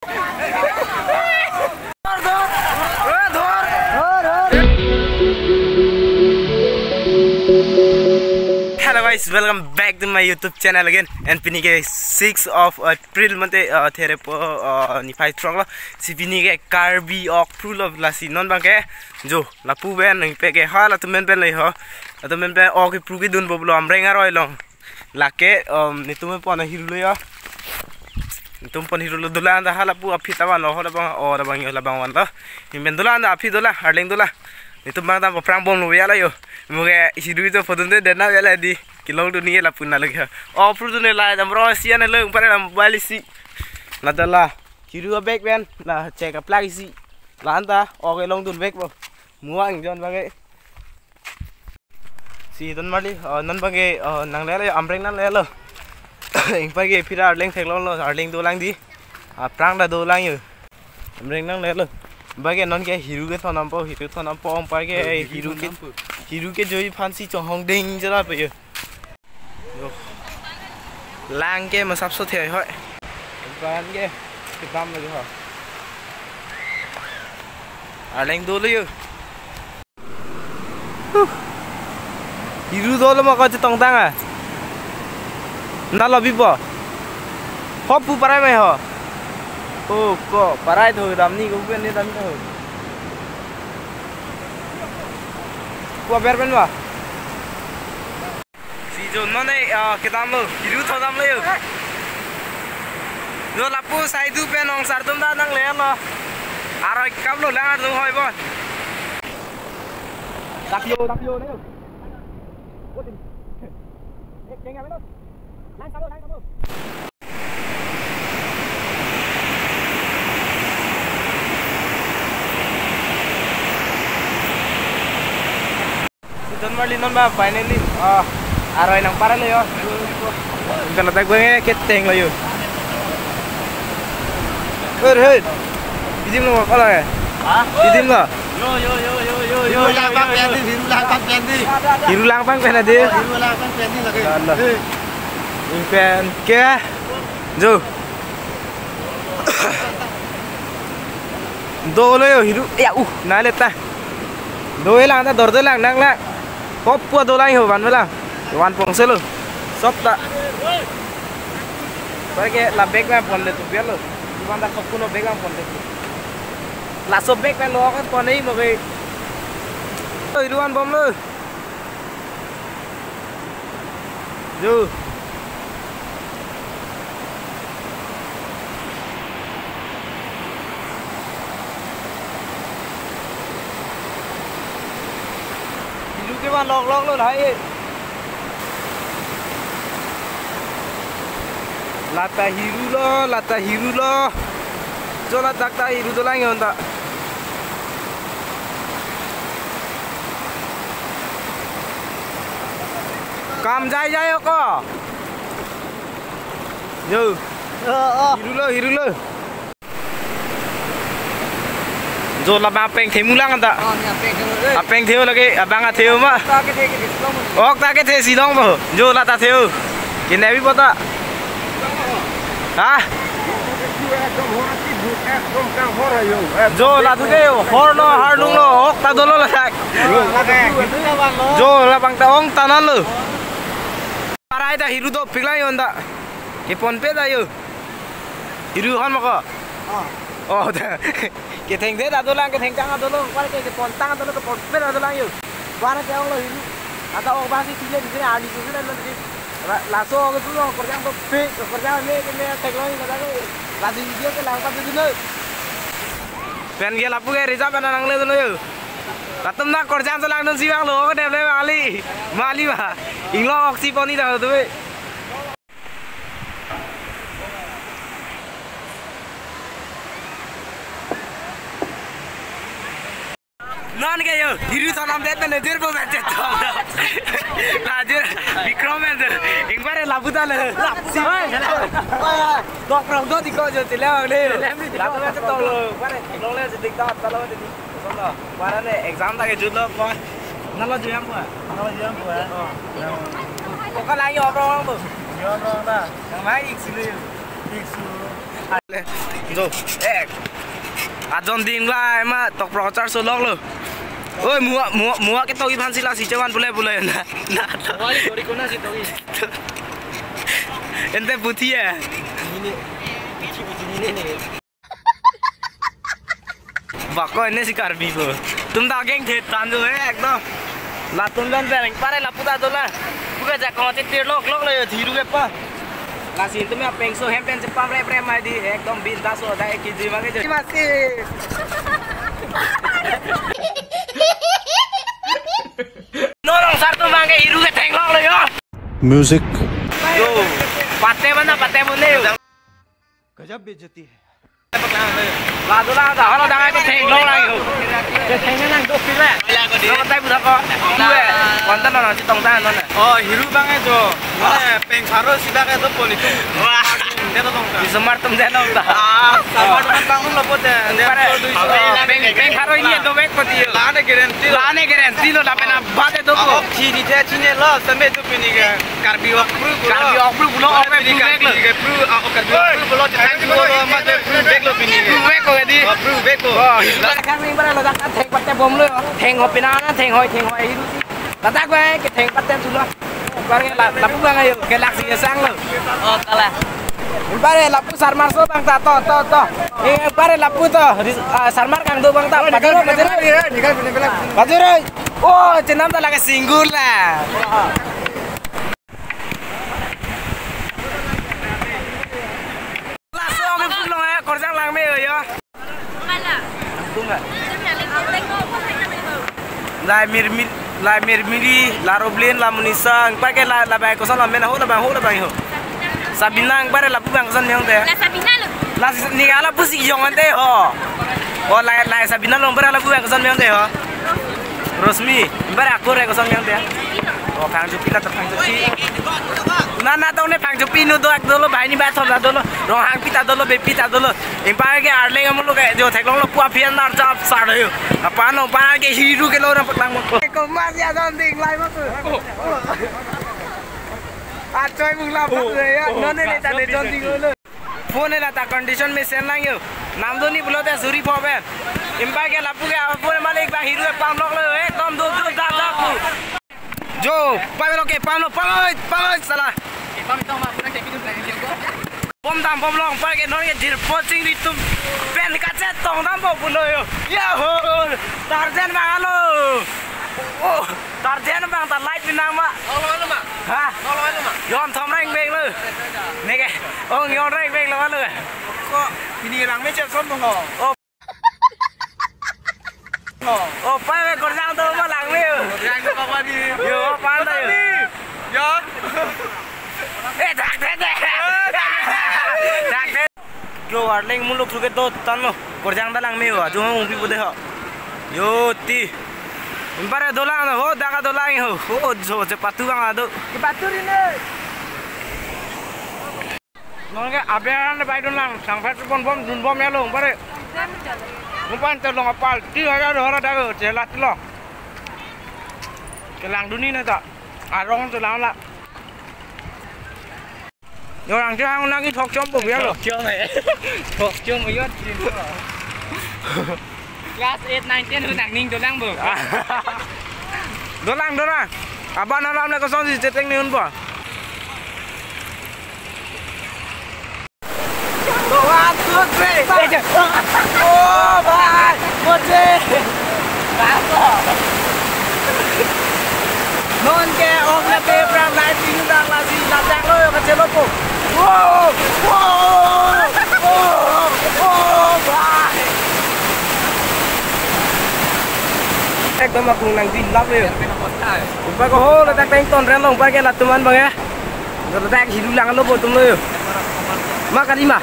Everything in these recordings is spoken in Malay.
Hello guys, welcome back to my YouTube channel again. And pini ke 6 of April mante there po ni phai trong la si pini ke Karbi ok full of la si non bang ke jo la pu ben ni pe ke ha la tu men ben lai ho tu men ben ok pru ke dun boblo am renga roi long la ke ni tu men pon hiru ya tum pon hiru dulan da hala pu afi tawan lo ho la bang o la bang yo la bang wan la ni men dulan da afi dola harling dola ni tu bang da prang bom lo ya la yo muge hiru to fodun de na ya la di kilong tu ni la punna lagi oh pru tu ni la jam ro sia na leung pare lam balisi la dala hiru bek ben la check a plug si la anta o ke long tu bek bo muang jon bage si don mali non bage nang le amreng nan le lo ing page phira leng thek lo arling do lang di prang da do lang yu amreng nang le lo bage non ke hiru ke thonam po ong page hiru ke joi phansi chong hong ding jara pe lang ke mà sắp xuất hiện thôi và cái băm rồi hả lên đôi luôn hiru đôi mà có chỉ tông tăng à na lo bị bỏ hop pu parai mày hả ô có parai thôi đam ni cũng quên đi đam thôi qua ber bên vào जो नने केदाम लो हिरु थोदाम ले जो लापु साइदु पे नों सारदुम दा नंग ले लो आरो काम लो लांग दु होय बो दाकियो ने ओ दिन एक केंगा में लो लांग सालो Don Marlin non ba finally aroy nang para layo kana tag bange keteng layo hey bidim lo kala ya ha bidim lo yo lang bang pen di hiru lang bang pen di lagi pen ke jo do layo hiru ya na leta do lang ta dor do lang nang la kop pu do lang ho ban la wan pong se lo sop ta pake la bek na pon le tu biar lo wan da kop kuno bek ang pon le la so bek na lo kan pon ei mo ke oi ruan bom lo jo hidu ke wan lok lo lai lata hiru lo jola takta hiru to lang yonda kam jai ko yo hiru lo jola ba peng themu lang anta peng theu lagi abang a theu ma ok ta ke the silong bo jola ta theu kine bi pota hả? Jo là thứ cái hor lo har lung lo ok ta do lo là sạch jo là bang ta ong ta nan lo parai ta hiru do pigla yonda ke pon pe da yo hiru han ma ko oh ke theng thế da do lang ke theng chang do lo qua ke pon tang do lo ke pon pe da do lang yo qua ke ong lo hiru ata ok ba si chile ni ali so le lo laso ke tu lo kerja untuk pe kerja ni ke teknologi kata ke lagi dia ke lang ta tu no pen ge lapu ke reserve na nang le tu yo latum na kerja so lang dun si bang lo ke de le mali ba inglo oksi poni da tu be non ke yo hiru tanam det ne dir bo bet to lajur vikram en ing bare labuta le si dok prong do di ko jo ti le le labu bet to lo bare lo le dik ta ta lo di so lo bare ne exam ta ke ju lo ko na lo ju am ko ko ka la yo prong bo yo prong ta nang mai ik si le ik su Rồi, John Dean là em tộc pro char số log luôn. Ôi mua cái tôi phan sila si chawan boleh na. Ente putih ya. Bako ini si Karbi bro. Tum tak geng thetan rồi ekdom. La tum dan bering pare la puta dola. Buka jak kote tir lok le thiru ke pa. La sin tum ya pengso hempen sepam re pre mai di ekdom bintas so dai kiji mage je. Masih. Nolong satu mangke hiru ke theng lok le yo. Music. Yo, pate boleh. गजब बेइज्जती है Lalu lah, kalau dah aku tengok lagi, tengok nang tu filem. Kalau tak budak kau, dua, konten orang si tong tan mana? Oh, hiru banget jo. Mana peng karo sida kayak tu pun itu. Wah, dia tu tong tan. di semar tem jangan tak. Samar tu bangun lopo deh. Peng karo ini tu baik pati. Lane garanti lo, tapi nak bate tu. अब चीनी थे चीने लो समय तो पिनी के कार्बी ऑक्प्रू bulo, apa पिनी के प्रू कार्बी ऑक्प्रू बुलो चैंक बुलो मत प्रू बेक लो पिनी के Baik kau jadi. प्रू बेक को Kan ini pada lo dah teng pate bom lo, teng hopi nana, teng hoi itu. Tata gue ke teng pate sudah. Barang lapu bang ayo, ke laksi sang lo. Oh kalah. Bare lapu sarmar so bang ta to. Bare lapu to sarmar kang do bang ta. Bajuro. Oh, cenam ta lagi singgul lah. Langsung aku pulang ya, korjang lang me ya. Mana? Tunggu. Saya La mirmili, la roblin, la munisa, pakai la baik kosan la mena ho la bang ho. Sabina bare la pu bang kosan yang teh. La Sabina lo. La ni ala pu si yong ante ho. Oh la Sabina lo bare la pu bang kosan yang teh ho. Rosmi, bare aku re kosan yang teh. Oh phang jupi la phang jupi. Na tau ne phang jupi nu do ek dolo bhai ni ba thom la dolo. Rong hang pita dolo be pita dolo. Ing pa ke arle ngam lo ke jo thaklong lo pua phian nar chap sar yo. Apa no pa ke hiru ke lo na paklang mo. Ko mas ya don ding lai ma tu. A choi mung la pa ya. No ne ta le don ding lo. Phone la ta condition me sen lang yo. Nam do ni bulo te suri phobe. Ing pa ke la pu ke phone ma le ek ba hiru pam lok lo ekdom do da pu. Jo, palo ke palo salah. Bom long pa ke no ye dir poching ri tum pen ka che tong dam bo bulo yo. Ya ho, tarjan bangalo. Oh, tarjan bang ta light binang ma. Ngolo ma. Ha? Ngolo ma. Yom thom reng beng lo. Ne ke. Oh, yon reng beng lo lo. Ko ini rang me che som dong ho. Oh, pa ke korjang to ma lang me. Rang ko pa di. Yo, pa ta yo. Yo. Dak de. Yo arling muluk suke to tan lo. Korjang dalang me ho. Jo ung pi bude ho. Yo ti. Impare dolang ho, daga dolang ho. Oh, jo je patu bang ado. Ki patu rini. Nong ke abean bai dolang, sang phat bom dun bom ya lo, impare. Umpan telong apal, 3000 hora dago, jelat lo. Kelang duni na ta. Arong telang la. Yo orang jang lagi thok chom bo ya lo. Thok chom mai yot. Class 8 9 10 nang ning dolang bo. Dolang. Aban alam le ko son si ceteng ni un bo. 1 2 3. Oh, bhai. Moche. Baso. Non ke ok na pe pram lai ting dang la si la tang lo ka chelo po. Oh, bhai. Ekdom aku nang di lap le. Umpa ko ho la tak teng ton ren long pa ke la tuman bang ya. Lo tak hidu lang lo po tum lo yo. Makarima.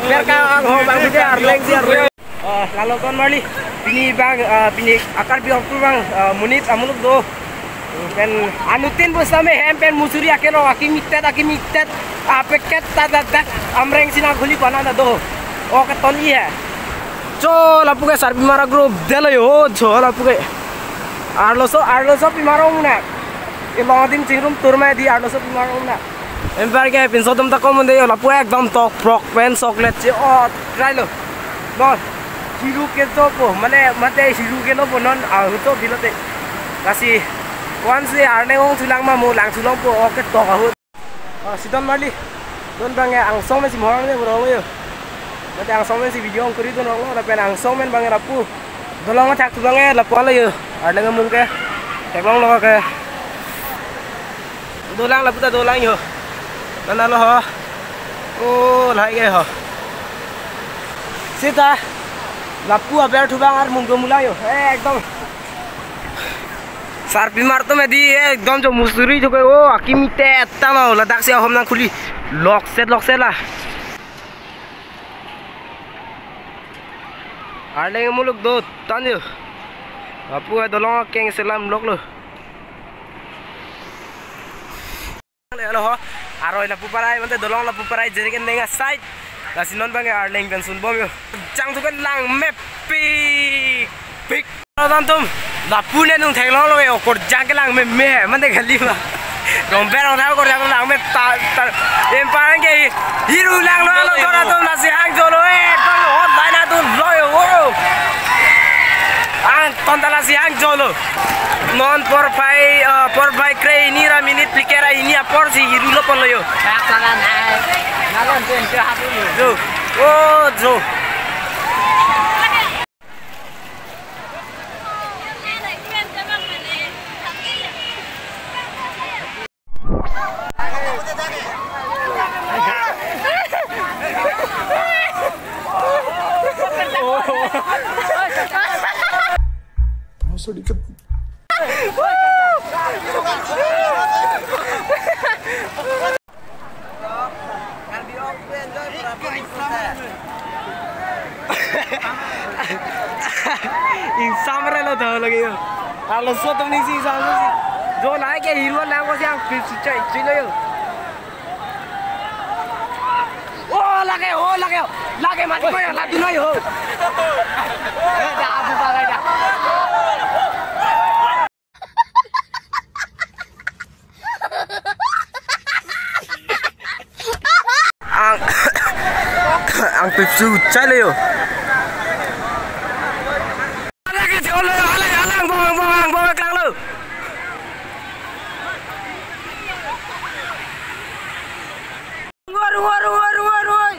Biar ka ho bang bide arleng si arleng. Lalu kon mali. Bini bang bini akar bi oktu bang munit amuluk do. Pen anutin bos same pen musuri akelo akimitet apeket tada amreng sina guli pana na do. O ka ton i hai. Cho lapu ke sarbi mara group delo yo cho lapu ke. Arlo so pi marong na. E long din chingrum turma di arlo so pi marong na. Empar ke pin sodom ta komon de la pu ekdom tok prok pen chocolate che o try lo non siru ke to po mane mate siru ke no po non a to bilote kasi once arne ong thulang ma mo lang thulong po o ke to ka hu sidon mali don bange ang song men si morang ne bro yo mate ang song men si video ong kuri don ong la pen ang song men bange rapu dolong thak thulang e la po la yo arne ngam ke teklong lo ke dolang la puta dolang yo Nana lo ho. Oh, lai ge ho. Sita. Lapu aber thu bang ar munggo mula yo. Ekdom. Sar bimar to me di ekdom jo musuri jo ke o akimite etta no ladak se hom nang khuli. Lock set la. Arle muluk do tan yo. Lapu dolong keng selam lok lo. Lo ho. Aroi la puparai mante dolong la puparai jeri ken denga side la sinon bange arleng ben sun bom yo jang tu kan lang me pik dan tum la pune nung thailong lo yo kor jang ke lang me mante khali ma rom be rong thau kor jang lang me ta em parang ke hiru lang lo tora tum la si hang jolo to hot lai na tu lo yo ang tontala si hang jolo non por pai kre ini ra minit pikera ini apor si hiru lo pon lo yo salan nalon ten ke hapu yo oh jo sedikit samre lo dah lagi yo alo so tum ni si samre jo lai ke hero lang ko siang chai chilo yo lage mati ko yo la dunoi ho da abu bagai da ang pipsu chai le yo alang bong klang lo ruai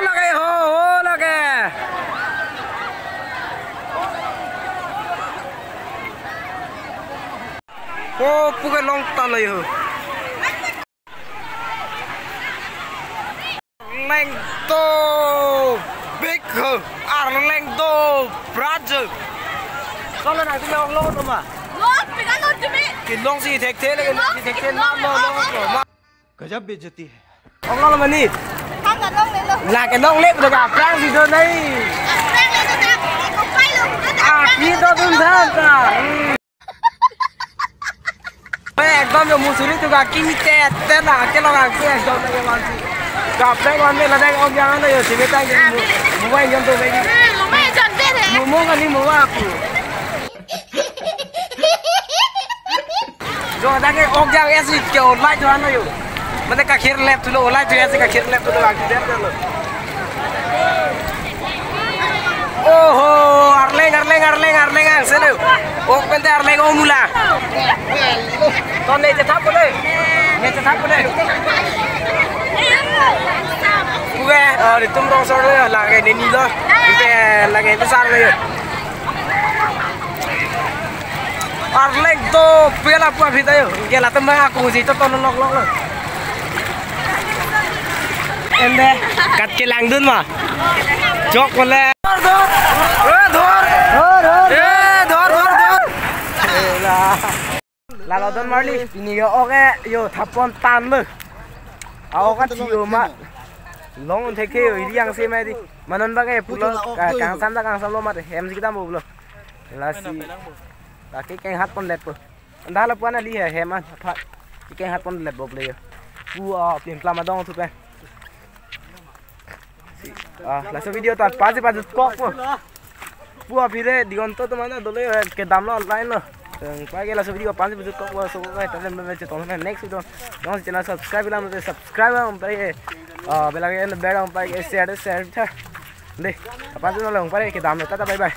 lage ho lage oh puke long ta lo yo leng to big ho leng to brother kalau nanti long lo to ma Lot, piga lot jumi. kilong si thek the le si thek the nam lo गजब बेइज्जती है ông lo mà ni Không là long lên luôn. là cái long lép được à prang gì đâu đây Đang lên nó đang, không quay luôn. কি তো তুমি জানতা একদম যে মুসুরি তো কিমিতে তে না কে লগা কে একদম না মানছি কাপড়ে গনে লাদা ও জানা না ইয়ে সিবে তাই মোবাইল যন তো baggy Mày chọn biết thế. Momo গানি মোবা আপু jo da ke ok jang esi ke online to ano yo mane ka khir lep tulo online to esi ka khir lep tulo ak der lo oho arleng ang selo ok pente arleng o mula ton ne je thap bole Kuge di tum rong sor le la ke ni lo pe la ke besar le arleng to pela pa bita yo ke la tum aku ji to ton nok lo ende kat ke lang dun ma jok bole ধর la don marli ini yo oke yo thapon tan le oka thiyo ma long theke yo iri yang se mai di manon ba ke pulo kang sam lo ma hem ji kita mo pulo la si la ke keng hat pon let po nda la puana li he man phat ki keng hat pon let bo ple yo pu pin pla ma dong thu pe la so video ta pa kok po Pua pire digonto to mana dole ke dam lo online lo. Pakai lah video 5 video kok so kai talen me che tolna next video. Don't channel subscribe la mate subscribe am pai bela ke bel am pai share tha. Deh, apa tu lo pai ke dam lo tata bye bye.